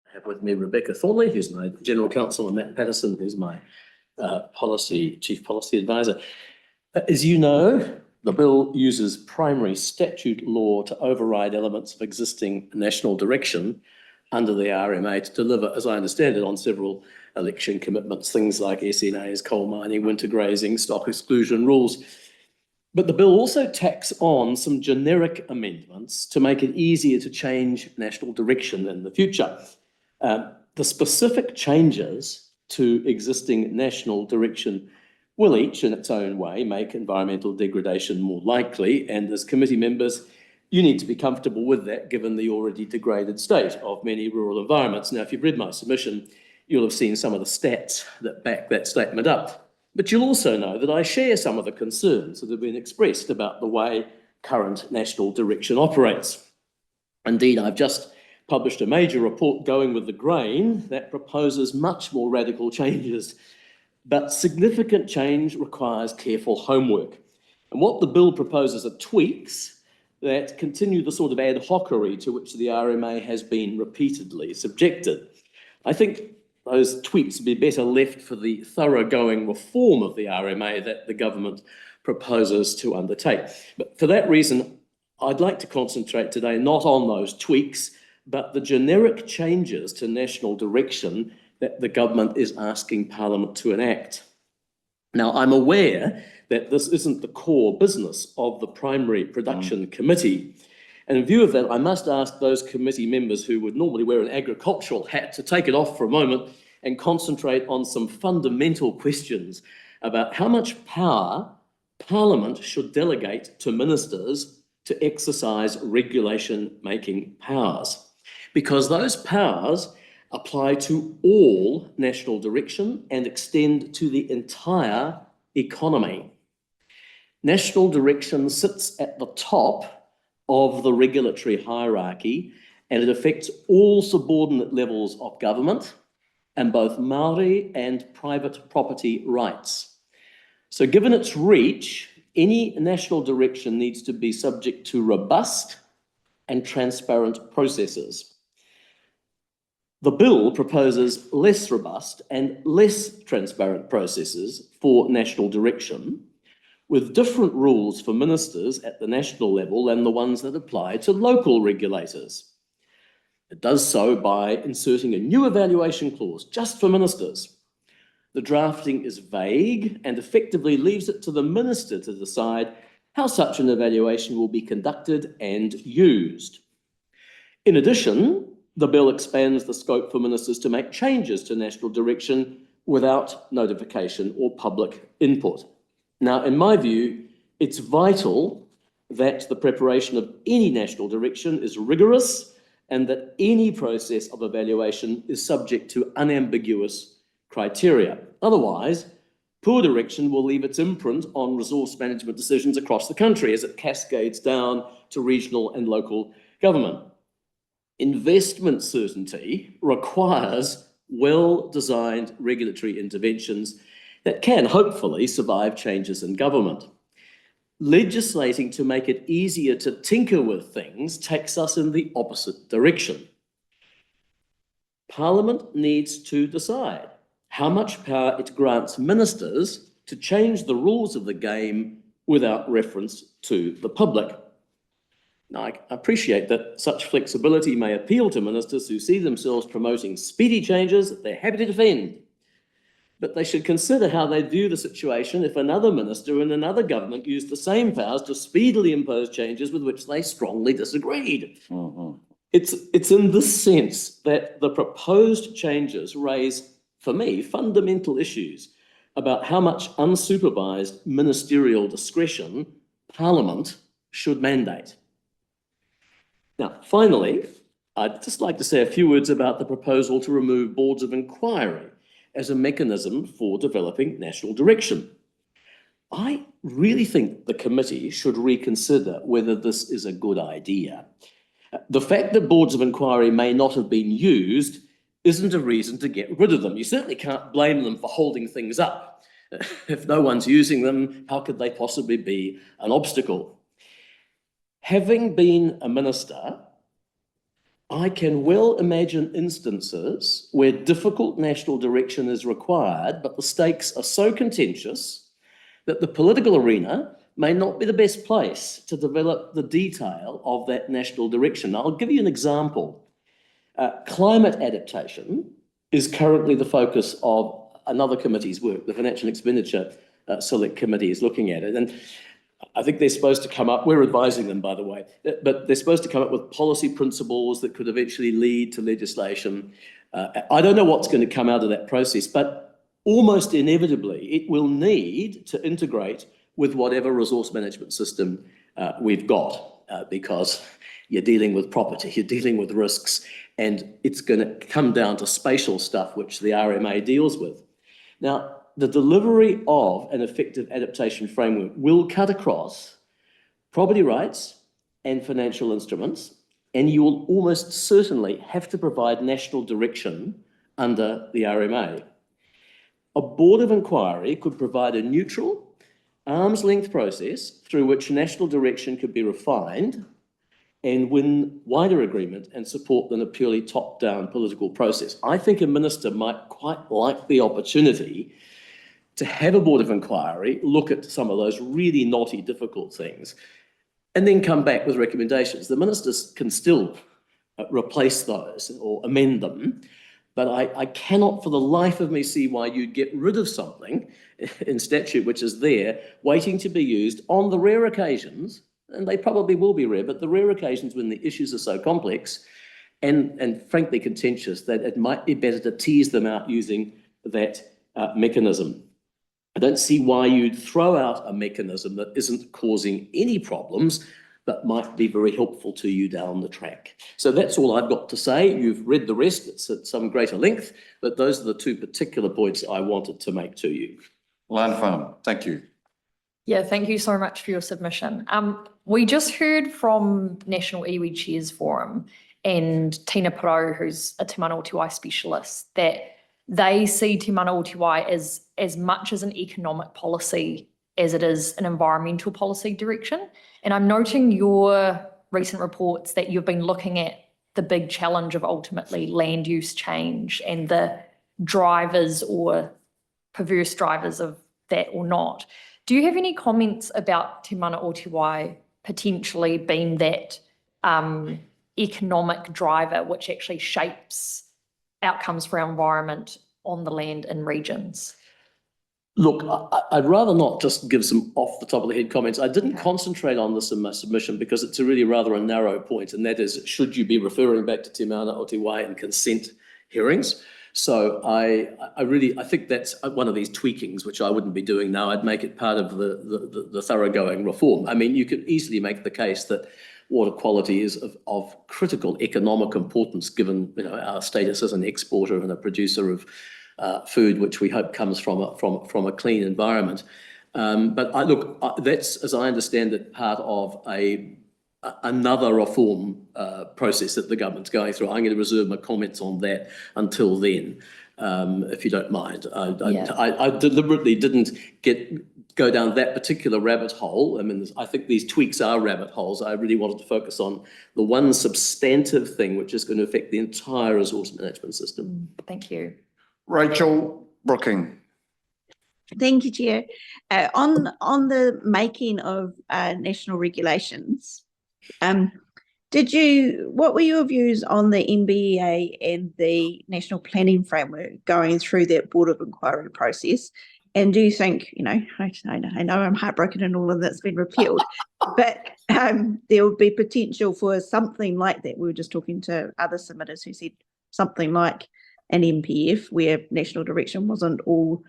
I have with me Rebecca Thornley, who's my General Counsel, and Matt Paterson, who's my Chief Policy Advisor. As you know, the bill uses primary statute law to override elements of existing national direction under the RMA to deliver, as I understand it, on several election commitments, things like SNAs, coal mining, winter grazing, stock exclusion rules. But the bill also tacks on some generic amendments to make it easier to change national direction in the future. The specific changes to existing national direction will each, in its own way, make environmental degradation more likely, and as committee members, you need to be comfortable with that, given the already degraded state of many rural environments. Now, if you've read my submission, you'll have seen some of the stats that back that statement up. But you'll also know that I share some of the concerns that have been expressed about the way current national direction operates. Indeed, I've just published a major report, Going with the Grain, that proposes much more radical changes. But significant change requires careful homework. And what the bill proposes are tweaks that continue the sort of ad hocery to which the RMA has been repeatedly subjected. I think those tweaks would be better left for the thoroughgoing reform of the RMA that the government proposes to undertake. But for that reason, I'd like to concentrate today not on those tweaks, but the generic changes to national direction that the government is asking Parliament to enact. Now, I'm aware that this isn't the core business of the Primary Production Committee. And in view of that, I must ask those committee members who would normally wear an agricultural hat to take it off for a moment and concentrate on some fundamental questions about how much power Parliament should delegate to ministers to exercise regulation-making powers. Because those powers apply to all national direction and extend to the entire economy. National direction sits at the top of the regulatory hierarchy, and it affects all subordinate levels of government and both Māori and private property rights. So given its reach, any national direction needs to be subject to robust and transparent processes. The bill proposes less robust and less transparent processes for national direction, with different rules for ministers at the national level than the ones that apply to local regulators. It does so by inserting a new evaluation clause just for ministers. The drafting is vague and effectively leaves it to the minister to decide how such an evaluation will be conducted and used. In addition, the bill expands the scope for ministers to make changes to national direction without notification or public input. Now, in my view, it's vital that the preparation of any national direction is rigorous and that any process of evaluation is subject to unambiguous criteria. Otherwise, poor direction will leave its imprint on resource management decisions across the country as it cascades down to regional and local government. Investment certainty requires well-designed regulatory interventions that can hopefully survive changes in government. Legislating to make it easier to tinker with things takes us in the opposite direction. Parliament needs to decide how much power it grants ministers to change the rules of the game without reference to the public. Now, I appreciate that such flexibility may appeal to ministers who see themselves promoting speedy changes that they're happy to defend. But they should consider how they'd view the situation if another minister in another government used the same powers to speedily impose changes with which they strongly disagreed. It's in this sense that the proposed changes raise, for me, fundamental issues about how much unsupervised ministerial discretion Parliament should mandate. Now, finally, I'd just like to say a few words about the proposal to remove boards of inquiry as a mechanism for developing national direction. I really think the committee should reconsider whether this is a good idea. The fact that boards of inquiry may not have been used isn't a reason to get rid of them. You certainly can't blame them for holding things up. If no one's using them, how could they possibly be an obstacle? Having been a minister, I can well imagine instances where difficult national direction is required, but the stakes are so contentious that the political arena may not be the best place to develop the detail of that national direction. I'll give you an example. Climate adaptation is currently the focus of another committee's work. The Financial Expenditure Select Committee is looking at it. And I think they're supposed to come up, we're advising them, by the way, but they're supposed to come up with policy principles that could eventually lead to legislation. I don't know what's going to come out of that process, but almost inevitably it will need to integrate with whatever resource management system we've got, because you're dealing with property, you're dealing with risks, and it's going to come down to spatial stuff, which the RMA deals with. Now, the delivery of an effective adaptation framework will cut across property rights and financial instruments, and you will almost certainly have to provide national direction under the RMA. A board of inquiry could provide a neutral, arm's length process through which national direction could be refined and win wider agreement and support than a purely top-down political process. I think a minister might quite like the opportunity to have a board of inquiry, look at some of those really knotty, difficult things, and then come back with recommendations. The ministers can still replace those or amend them, but I cannot for the life of me see why you'd get rid of something in statute which is there, waiting to be used on the rare occasions, and they probably will be rare, but the rare occasions when the issues are so complex and frankly contentious that it might be better to tease them out using that mechanism. I don't see why you'd throw out a mechanism that isn't causing any problems, but might be very helpful to you down the track. So that's all I've got to say. You've read the rest, it's at some greater length, but those are the two particular points I wanted to make to you. Land Farm, thank you. Yeah, thank you so much for your submission. We just heard from National Iwi Chairs Forum and Tina Pro, who's a Te Mana Oti Wai specialist, that they see Te Mana Oti Wai as much as an economic policy as it is an environmental policy direction. And I'm noting your recent reports that you've been looking at the big challenge of ultimately land use change and the drivers or perverse drivers of that or not. Do you have any comments about Te Mana Oti Wai potentially being that economic driver which actually shapes outcomes for our environment on the land in regions? Look, I'd rather not just give some off the top of the head comments. I didn't concentrate on this in my submission because it's a really rather a narrow point, and that is, should you be referring back to Te Mana Oti Wai in consent hearings? So I think that's one of these tweakings, which I wouldn't be doing now. I'd make it part of the thoroughgoing reform. I mean, you could easily make the case that water quality is of critical economic importance, given our status as an exporter and a producer of food, which we hope comes from a clean environment. But that's, as I understand it, part of another reform process that the government's going through. I'm going to reserve my comments on that until then, if you don't mind. I deliberately didn't go down that particular rabbit hole. I mean, I think these tweaks are rabbit holes. I really wanted to focus on the one substantive thing which is going to affect the entire resource management system. Thank you. Rachel Brooking. Thank you, Chair. On the making of national regulations, what were your views on the NBEA and the National Planning Framework going through that Board of Inquiry process? And do you think, I know I'm heartbroken and all of that's been repealed, but there would be potential for something like that? We were just talking to other submitters who said something like an MPF where national direction wasn't all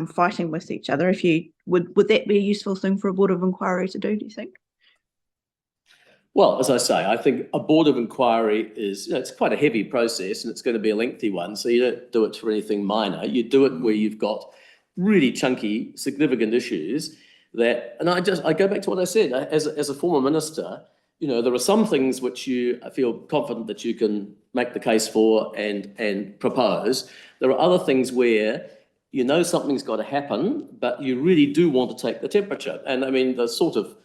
fighting with each other. Would that be a useful thing for a Board of Inquiry to do you think? Well, as I say, I think a board of inquiry is, it's quite a heavy process and it's going to be a lengthy one. So you don't do it for anything minor. You do it where you've got really chunky, significant issues that, and I go back to what I said, as a former minister, there are some things which I feel confident that you can make the case for and propose. There are other things where something's got to happen, but you really do want to take the temperature. And I mean, the sort of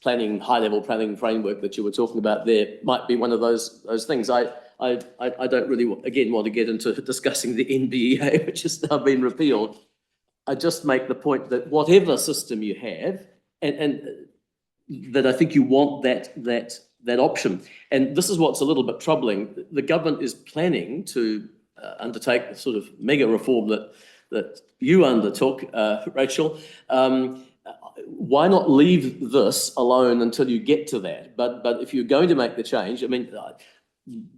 high-level planning framework that you were talking about there might be one of those things. I I don't really, again, want to get into discussing the NBEA, which has now been repealed. I just make the point that whatever system you have, and that I think you want that option. And this is what's a little bit troubling. The government is planning to undertake the sort of mega reform that you undertook, Rachel. Why not leave this alone until you get to that? But if you're going to make the change, I mean,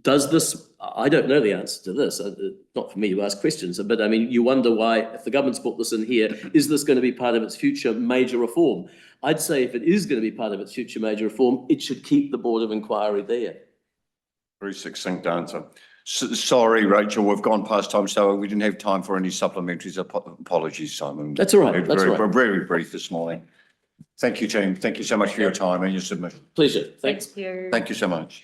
does this, I don't know the answer to this, not for me to ask questions, but I mean, you wonder why, if the government's put this in here, is this going to be part of its future major reform? I'd say if it is going to be part of its future major reform, it should keep the Board of Inquiry there. Very succinct answer. Sorry, Rachel, we've gone past time, so we didn't have time for any supplementaries. Apologies, Simon. That's all right. That's all right. We're very brief this morning. Thank you, team. Thank you so much for your time and your submission. Pleasure. Thanks. Thank you. Thank you so much.